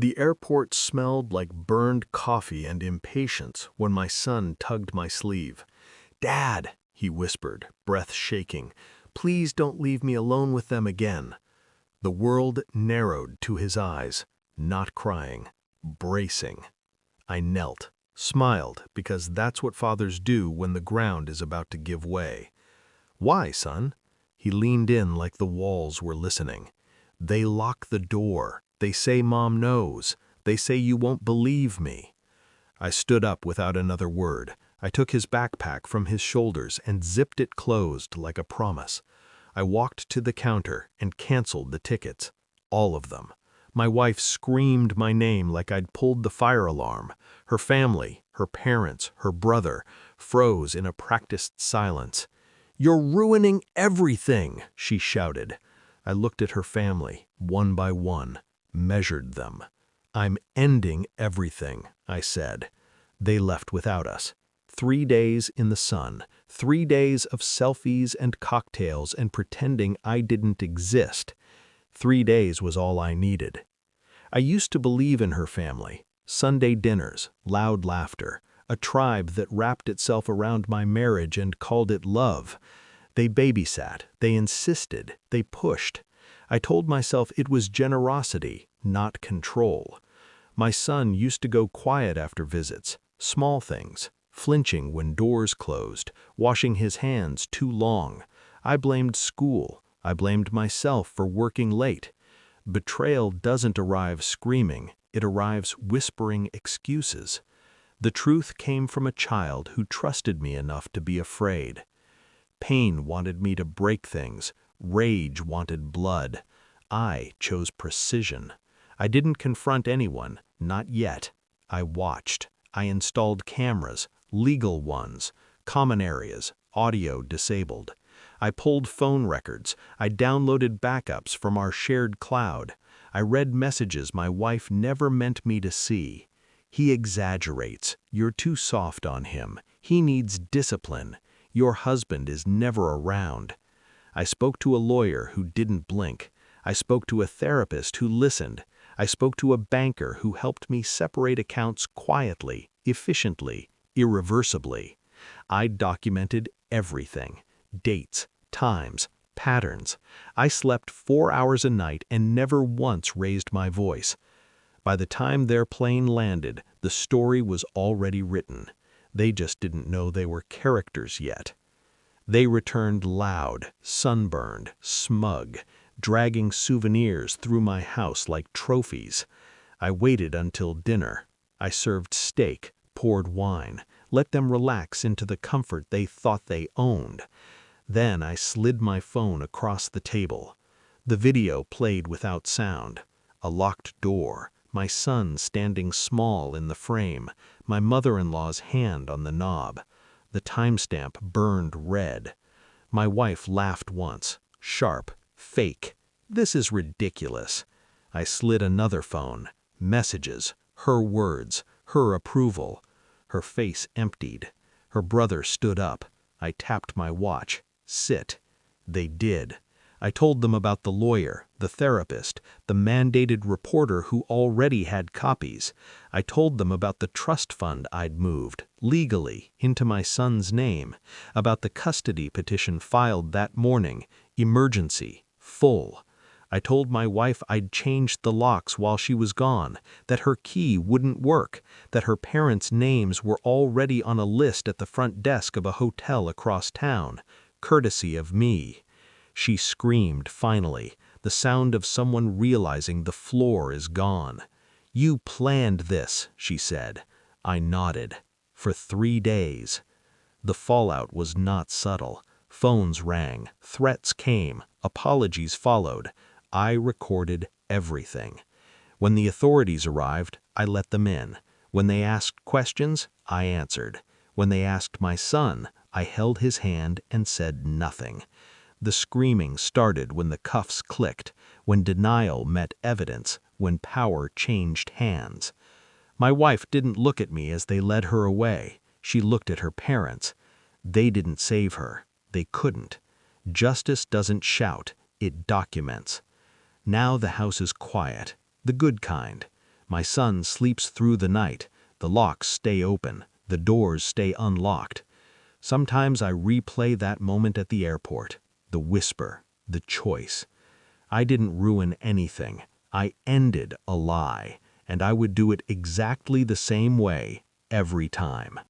The airport smelled like burned coffee and impatience when my son tugged my sleeve. "Dad," he whispered, breath shaking, "please don't leave me alone with them again." The world narrowed to his eyes, not crying, bracing. I knelt, smiled, because that's what fathers do when the ground is about to give way. "Why, son?" He leaned in like the walls were listening. "They lock the door. They say Mom knows. They say you won't believe me." I stood up without another word. I took his backpack from his shoulders and zipped it closed like a promise. I walked to the counter and canceled the tickets. All of them. My wife screamed my name like I'd pulled the fire alarm. Her family, her parents, her brother, froze in a practiced silence. "You're ruining everything," she shouted. I looked at her family, one by one, measured them. "I'm ending everything," I said. They left without us. 3 days in the sun, 3 days of selfies and cocktails and pretending I didn't exist. 3 days was all I needed. I used to believe in her family. Sunday dinners, loud laughter, a tribe that wrapped itself around my marriage and called it love. They babysat, they insisted, they pushed. I told myself it was generosity, not control. My son used to go quiet after visits, small things, flinching when doors closed, washing his hands too long. I blamed school. I blamed myself for working late. Betrayal doesn't arrive screaming, it arrives whispering excuses. The truth came from a child who trusted me enough to be afraid. Pain wanted me to break things. Rage wanted blood. I chose precision. I didn't confront anyone, not yet. I watched. I installed cameras, legal ones, common areas, audio disabled. I pulled phone records. I downloaded backups from our shared cloud. I read messages my wife never meant me to see. "He exaggerates. You're too soft on him. He needs discipline. Your husband is never around." I spoke to a lawyer who didn't blink. I spoke to a therapist who listened. I spoke to a banker who helped me separate accounts quietly, efficiently, irreversibly. I documented everything. Dates, times, patterns. I slept 4 hours a night and never once raised my voice. By the time their plane landed, the story was already written. They just didn't know they were characters yet. They returned loud, sunburned, smug, dragging souvenirs through my house like trophies. I waited until dinner. I served steak, poured wine, let them relax into the comfort they thought they owned. Then I slid my phone across the table. The video played without sound. A locked door, my son standing small in the frame, my mother-in-law's hand on the knob. The timestamp burned red. My wife laughed once, sharp, fake. "This is ridiculous." I slid another phone. Messages, her words, her approval. Her face emptied. Her brother stood up. I tapped my watch. "Sit." They did. I told them about the lawyer, the therapist, the mandated reporter who already had copies. I told them about the trust fund I'd moved, legally, into my son's name, about the custody petition filed that morning, emergency, full. I told my wife I'd changed the locks while she was gone, that her key wouldn't work, that her parents' names were already on a list at the front desk of a hotel across town, courtesy of me. She screamed finally, the sound of someone realizing the floor is gone. "You planned this," she said. I nodded. For 3 days. The fallout was not subtle. Phones rang, threats came, apologies followed. I recorded everything. When the authorities arrived, I let them in. When they asked questions, I answered. When they asked my son, I held his hand and said nothing. The screaming started when the cuffs clicked, when denial met evidence, when power changed hands. My wife didn't look at me as they led her away. She looked at her parents. They didn't save her. They couldn't. Justice doesn't shout, it documents. Now the house is quiet, the good kind. My son sleeps through the night. The locks stay open. The doors stay unlocked. Sometimes I replay that moment at the airport. The whisper, the choice. I didn't ruin anything. I ended a lie, and I would do it exactly the same way every time.